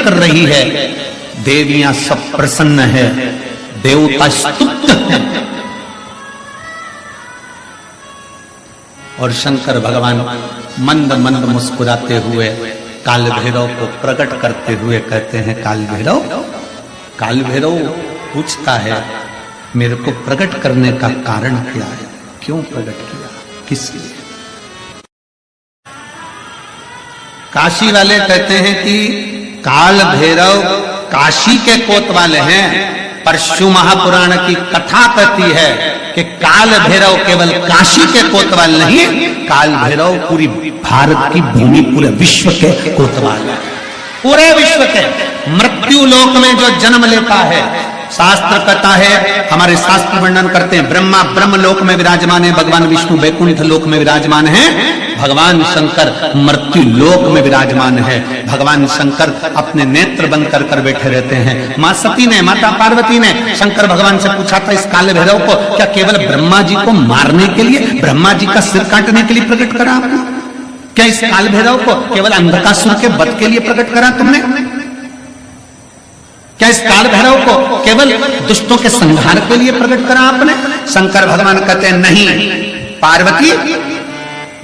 कर रही है, देवियां सब प्रसन्न है, देवता स्तुत है। और शंकर भगवान मंद मंद मुस्कुराते हुए काल भैरव को प्रकट करते हुए कहते हैं, काल भैरव पूछता है, मेरे को प्रकट करने का कारण क्या है, क्यों प्रकट किया, किस लिए? काशी वाले कहते हैं कि काल भैरव काशी के कोतवाल हैं, पर शिव महापुराण की कथा कहती है कि काल भैरव केवल काशी के कोतवाल नहीं, काल भैरव पूरी भारत की भूमि, पूरे विश्व के कोतवाल है, पूरे विश्व के। मृत्यु लोक में जो जन्म लेता है, शास्त्र कहता है, हमारे शास्त्र वर्णन करते हैं, ब्रह्मा ब्रह्म लोक में विराजमान है, भगवान विष्णु वैकुंठ लोक में विराजमान है, भगवान शंकर मृत्यु लोक में विराजमान है। भगवान शंकर अपने नेत्र बंद कर कर बैठे रहते हैं। मां सती ने, माता पार्वती ने शंकर भगवान से पूछा था, इस काल भैरव को क्या केवल ब्रह्मा जी को मारने के लिए, ब्रह्मा जी का सिर काटने के लिए प्रकट करा आपने? क्या इस काल भैरव को केवल अंधकासुर के वध के लिए प्रकट करा तुमने? क्या इस काल भैरव को केवल दुष्टों के संहार के लिए प्रकट करा आपने? शंकर भगवान कहते हैं, नहीं पार्वती,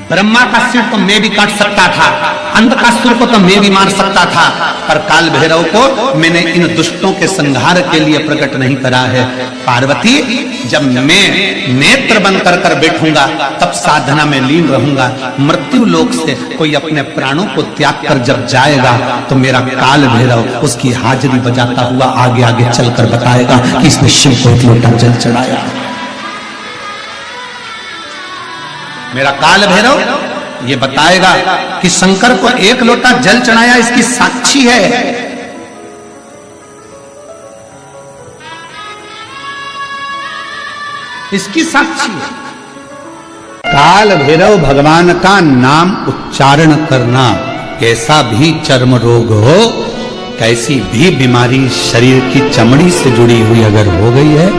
ब्रह्मा का सिर तो मैं भी काट सकता था, अंधकासुर को तो मैं भी मार सकता था, पर काल भैरव को मैंने इन दुष्टों के संहार के लिए प्रकट नहीं करा है। पार्वती, जब मैं नेत्र बंद कर कर बैठूंगा तब साधना में लीन रहूंगा। मृत्यु लोक से कोई अपने प्राणों को त्याग कर जब जाएगा तो मेरा काल भैरव उसकी हाजिरी बजाता हुआ आगे आगे चलकर बताएगा कि इसने शिव को एक लोटा जल चढ़ाया। मेरा काल भैरव ये बताएगा कि शंकर को एक लोटा जल चढ़ाया, इसकी साक्षी है। इसकी साक्षी है। काल भैरव भगवान का नाम उच्चारण करना, कैसा भी चर्म रोग हो, कैसी भी बीमारी शरीर की चमड़ी से जुड़ी हुई अगर हो गई है,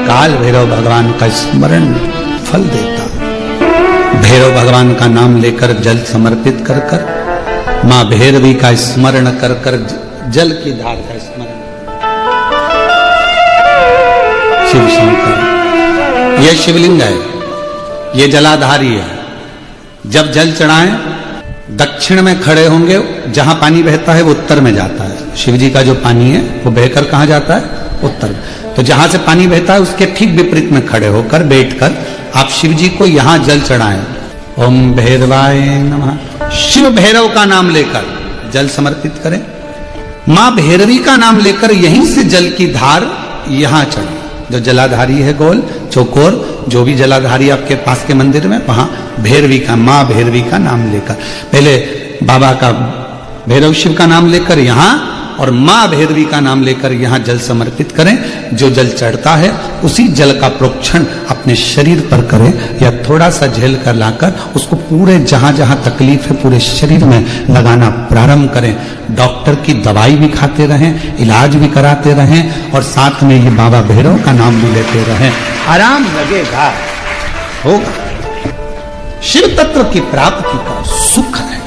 काल भैरव भगवान का स्मरण फल देता। भैरव भगवान का नाम लेकर जल समर्पित कर कर, मां भैरवी का स्मरण कर कर जल की धार का स्मरण। शिव शंकर, यह शिवलिंग है, यह जलाधारी है। जब जल चढ़ाएं, दक्षिण में खड़े होंगे, जहां पानी बहता है वो उत्तर में जाता है। शिव जी का जो पानी है वो बहकर कहां जाता है? उत्तर में। तो जहां से पानी बहता है उसके ठीक विपरीत में खड़े होकर बैठकर आप शिव जी को यहां जल चढ़ाएं। ओम भैरवाय नमः, शिव भैरव का नाम लेकर जल समर्पित करें। मां भैरवी का नाम लेकर यहीं से जल की धार यहां चढ़े। जो जलाधारी है गोल चौकोर, जो भी जलाधारी आपके पास के मंदिर में, वहां भैरवी का, मां भैरवी का नाम लेकर, पहले बाबा का भैरव शिव का नाम लेकर यहां और मां भैरवी का नाम लेकर यहां जल समर्पित करें। जो जल चढ़ता है उसी जल का प्रोक्षण अपने शरीर पर करें, या थोड़ा सा झेल कर लाकर उसको पूरे जहां जहां तकलीफ है पूरे शरीर में लगाना प्रारंभ करें। डॉक्टर की दवाई भी खाते रहें, इलाज भी कराते रहें, और साथ में ये बाबा भैरव का नाम भी लेते रहें। आराम लगेगा, होगा। शिव तत्व की प्राप्ति का सुख है।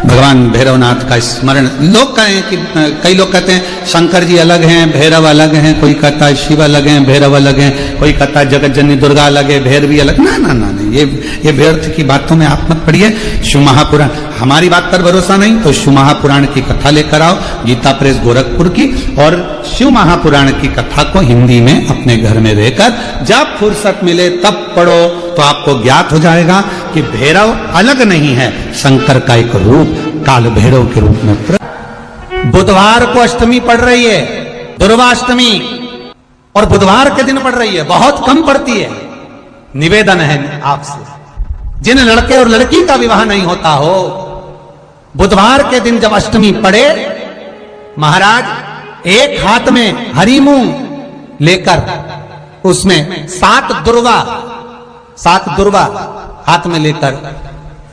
भगवान भैरवनाथ का स्मरण, लोग कहें कि कई लोग कहते हैं शंकर जी अलग हैं, भैरव अलग हैं, कोई कहता है शिव अलग हैं, भैरव अलग हैं, कोई कहता है जगत जननी दुर्गा अलग है, भैरवी अलग। ना ना ना, ये व्यर्थ की बातों में आप मत पड़िए। शिव महापुराण, हमारी बात पर भरोसा नहीं तो शिव महापुराण की कथा लेकर आओ, गीता प्रेस गोरखपुर की, और शिव महापुराण की कथा को हिंदी में अपने घर में रहकर जब फुर्सत मिले तब पढ़ो, तो आपको ज्ञात हो जाएगा कि भैरव अलग नहीं है, शंकर का एक रूप काल भैरव के रूप में। बुधवार को अष्टमी पड़ रही है, दुर्वाष्टमी, और बुधवार के दिन पड़ रही है, बहुत कम पड़ती है। निवेदन है आपसे, जिन लड़के और लड़की का विवाह नहीं होता हो, बुधवार के दिन जब अष्टमी पड़े, महाराज एक हाथ में हरी मूंग लेकर उसमें 7 दुर्वा हाथ में लेकर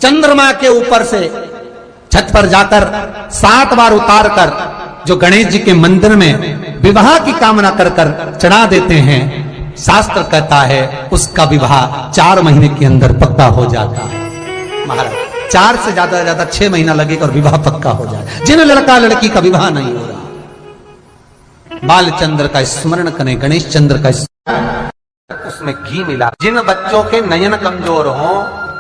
चंद्रमा के ऊपर से छत पर जाकर 7 बार उतार कर जो गणेश जी के मंदिर में विवाह की कामना कर कर चढ़ा देते हैं, शास्त्र कहता है उसका विवाह 4 महीने के अंदर पक्का हो जाता है। महाराज 4 से ज्यादा 6 महीना लगेगा और विवाह पक्का हो जाए। जिन लड़का लड़की का विवाह नहीं हो रहा, बालचंद्र का स्मरण करें, गणेश चंद्र का उसमें घी मिला। जिन बच्चों के नयन कमजोर हो,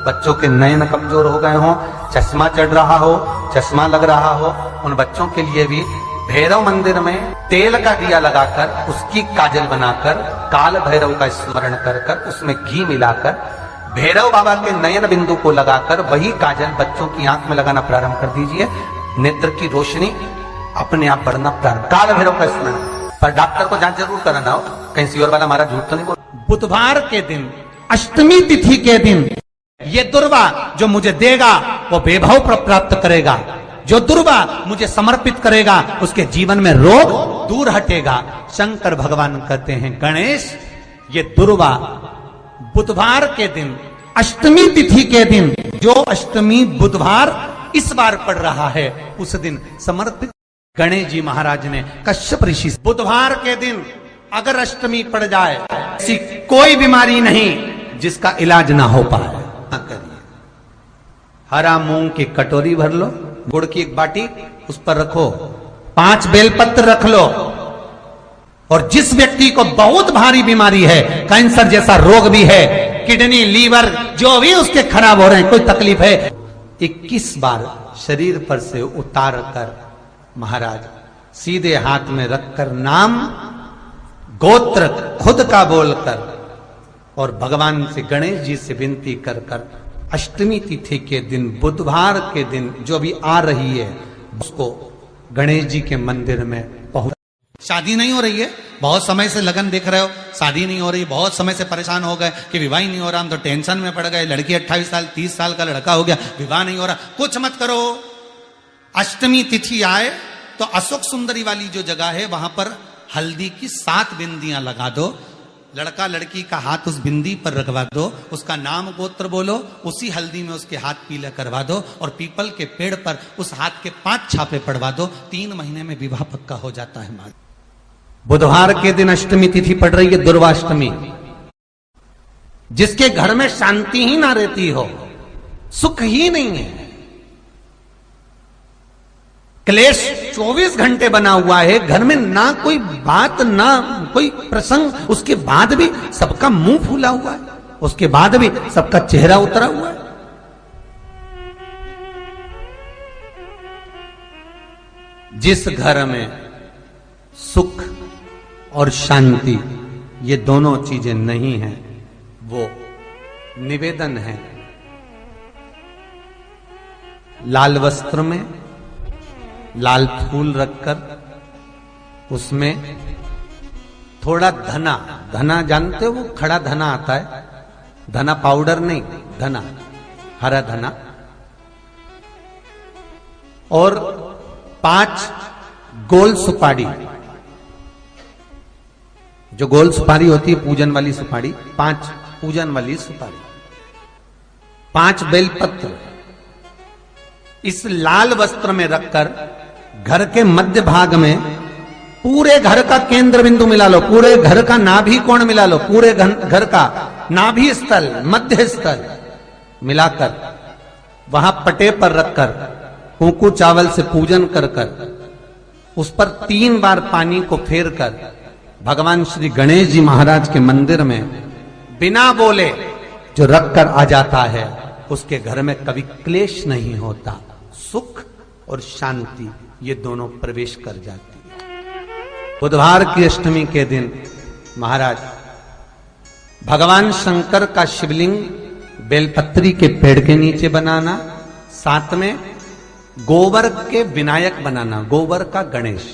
बच्चों के नयन कमजोर हो गए हो, चश्मा चढ़ रहा हो, चश्मा लग रहा हो, उन बच्चों के लिए भी भैरव मंदिर में तेल का दिया लगाकर उसकी काजल बनाकर काल भैरव का स्मरण कर कर उसमें घी मिलाकर भैरव बाबा के नयन बिंदु को लगाकर वही काजल बच्चों की आंख में लगाना प्रारंभ कर दीजिए। नेत्र की रोशनी अपने आप बढ़ना प्रारंभ। काल भैरव का स्मरण, पर डॉक्टर को जांच जरूर कराना हो, कहीं सीवर वाला हमारा झूठ तो नहीं बोल। बुधवार के दिन, अष्टमी तिथि के दिन, ये दुर्वा जो मुझे देगा वो वैभव प्राप्त करेगा, जो दुर्वा मुझे समर्पित करेगा उसके जीवन में रोग दूर हटेगा। शंकर भगवान कहते हैं, गणेश ये दुर्वा बुधवार के दिन, अष्टमी तिथि के दिन, जो अष्टमी बुधवार इस बार पड़ रहा है उस दिन समर्पित। गणेश जी महाराज ने कश्यप ऋषि, बुधवार के दिन अगर अष्टमी पड़ जाए, ऐसी कोई बीमारी नहीं जिसका इलाज ना हो पाए। करिए, हरा मूंग की कटोरी भर लो, गुड़ की एक बाटी उस पर रखो, 5 बेलपत्र रख लो, और जिस व्यक्ति को बहुत भारी बीमारी है, कैंसर जैसा रोग भी है, किडनी लीवर जो भी उसके खराब हो रहे हैं, कोई तकलीफ है, 21 बार शरीर पर से उतार कर महाराज सीधे हाथ में रखकर नाम गोत्र खुद का बोलकर और भगवान से गणेश जी से विनती कर कर अष्टमी तिथि के दिन, बुधवार के दिन जो भी आ रही है, उसको गणेश जी के मंदिर में पहुंच। शादी नहीं हो रही है, बहुत समय से लगन देख रहे हो, शादी नहीं हो रही, बहुत समय से परेशान हो गए कि विवाह ही नहीं हो रहा, हम तो टेंशन में पड़ गए, लड़की 28 साल 30 साल का लड़का हो गया, विवाह नहीं हो रहा, कुछ मत करो। अष्टमी तिथि आए तो अशोक सुंदरी वाली जो जगह है वहां पर हल्दी की 7 बिंदियां लगा दो, लड़का लड़की का हाथ उस बिंदी पर रखवा दो, उसका नाम गोत्र बोलो, उसी हल्दी में उसके हाथ पीला करवा दो और पीपल के पेड़ पर उस हाथ के 5 छापे पड़वा दो, 3 महीने में विवाह पक्का हो जाता है। माँ बुधवार के दिन अष्टमी तिथि पड़ रही है, दुर्वाष्टमी। जिसके घर में शांति ही ना रहती हो, सुख ही नहीं है, क्लेश 24 घंटे बना हुआ है घर में, ना कोई बात ना कोई प्रसंग, उसके बाद भी सबका मुंह फूला हुआ है, उसके बाद भी सबका चेहरा उतरा हुआ है। जिस घर में सुख और शांति ये दोनों चीजें नहीं हैं, वो निवेदन है लाल वस्त्र में लाल फूल रखकर उसमें थोड़ा धना, धना जानते हो, वो खड़ा धना आता है, धना पाउडर नहीं, धना, हरा धना, और 5 गोल सुपारी, जो गोल सुपारी होती है पूजन वाली सुपारी, 5 पूजन वाली सुपारी, 5 बेलपत्र इस लाल वस्त्र में रखकर घर के मध्य भाग में पूरे घर का केंद्र बिंदु मिला लो, पूरे घर का नाभि कोण मिला लो, पूरे घर का नाभि स्थल, मध्य स्थल मिलाकर वहां पटे पर रखकर कुंकू चावल से पूजन कर कर उस पर 3 बार पानी को फेर कर भगवान श्री गणेश जी महाराज के मंदिर में बिना बोले जो रखकर आ जाता है, उसके घर में कभी क्लेश नहीं होता, सुख और शांति ये दोनों प्रवेश कर जाती है। बुधवार की अष्टमी के दिन महाराज भगवान शंकर का शिवलिंग बेलपत्री के पेड़ के नीचे बनाना, साथ में गोबर के विनायक बनाना, गोबर का गणेश,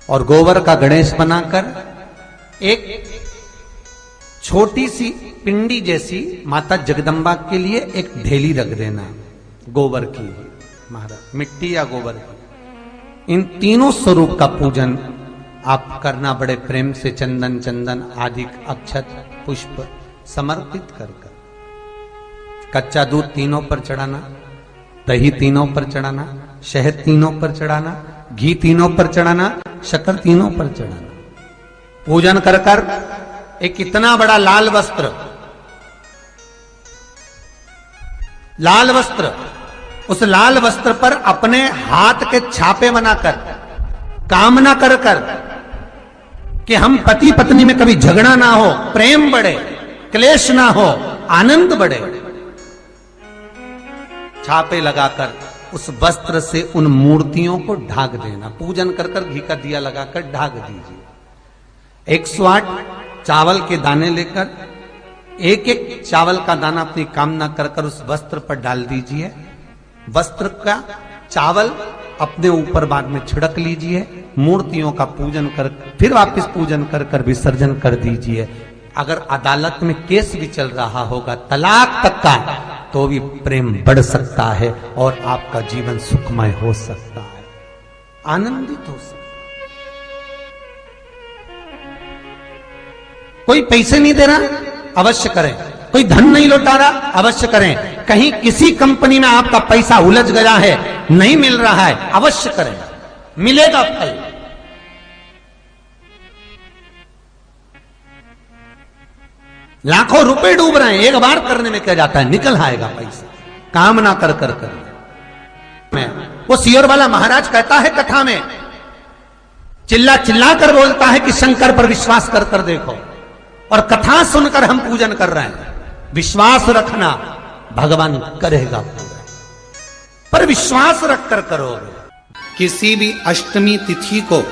और गोबर का गणेश बनाकर एक छोटी सी पिंडी जैसी माता जगदम्बा के लिए एक ढेली रख देना, गोबर की महाराज, मिट्टी या गोबर की। इन तीनों स्वरूप का पूजन आप करना बड़े प्रेम से, चंदन चंदन आदि अक्षत पुष्प समर्पित कर कर, कच्चा दूध तीनों पर चढ़ाना, दही तीनों पर चढ़ाना, शहद तीनों पर चढ़ाना, घी तीनों पर चढ़ाना, शक्कर तीनों पर चढ़ाना, पूजन कर कर एक इतना बड़ा लाल वस्त्र लाल वस्त्र, उस लाल वस्त्र पर अपने हाथ के छापे बनाकर कामना कर कर कि हम पति पत्नी में कभी झगड़ा ना हो, प्रेम बढ़े, क्लेश ना हो, आनंद बढ़े, छापे लगाकर उस वस्त्र से उन मूर्तियों को ढाक देना। पूजन कर कर घी का दिया लगाकर ढाक दीजिए। 108 चावल के दाने लेकर एक एक चावल का दाना अपनी कामना कर कर उस वस्त्र पर डाल दीजिए। वस्त्र का चावल अपने ऊपर बाद में छिड़क लीजिए। मूर्तियों का पूजन कर फिर वापस पूजन कर कर विसर्जन कर दीजिए। अगर अदालत में केस भी चल रहा होगा तलाक तक का, तो भी प्रेम बढ़ सकता है और आपका जीवन सुखमय हो सकता है, आनंदित हो सकता है। कोई पैसे नहीं दे रहा, अवश्य करें। कोई धन नहीं लौटा रहा, अवश्य करें। कहीं किसी कंपनी में आपका पैसा उलझ गया है, नहीं मिल रहा है, अवश्य करें, मिलेगा फल। लाखों रुपए डूब रहे हैं, एक बार करने में क्या जाता है, निकल आएगा पैसा, कामना कर कर कर। वो सियोर वाला महाराज कहता है कथा में, चिल्ला चिल्ला कर बोलता है कि शंकर पर विश्वास कर कर देखो, और कथा सुनकर हम पूजन कर रहे हैं। विश्वास रखना, भगवान करेगा पूरा, पर विश्वास रख कर करोगे। किसी भी अष्टमी तिथि को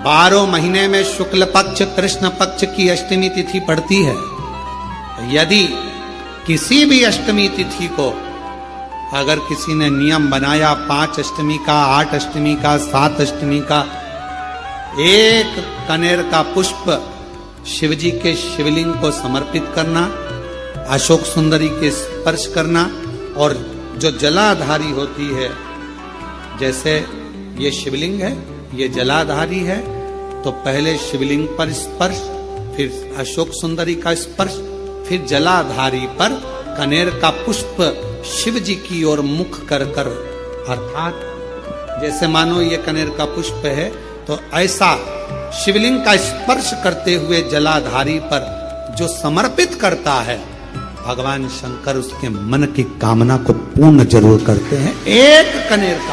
12 महीने में शुक्ल पक्ष कृष्ण पक्ष की अष्टमी तिथि पड़ती है। यदि किसी भी अष्टमी तिथि को अगर किसी ने नियम बनाया 5 अष्टमी का, 8 अष्टमी का, 7 अष्टमी का, एक कनेर का पुष्प शिवजी के शिवलिंग को समर्पित करना, अशोक सुंदरी के स्पर्श करना, और जो जलाधारी होती है, जैसे ये शिवलिंग है, ये जलाधारी है, तो पहले शिवलिंग पर स्पर्श, फिर अशोक सुंदरी का स्पर्श, फिर जलाधारी पर कनेर का पुष्प शिव जी की ओर मुख कर कर, अर्थात जैसे मानो ये कनेर का पुष्प है, तो ऐसा शिवलिंग का स्पर्श करते हुए जलाधारी पर जो समर्पित करता है, भगवान शंकर उसके मन की कामना को पूर्ण जरूर करते हैं। एक कनेर का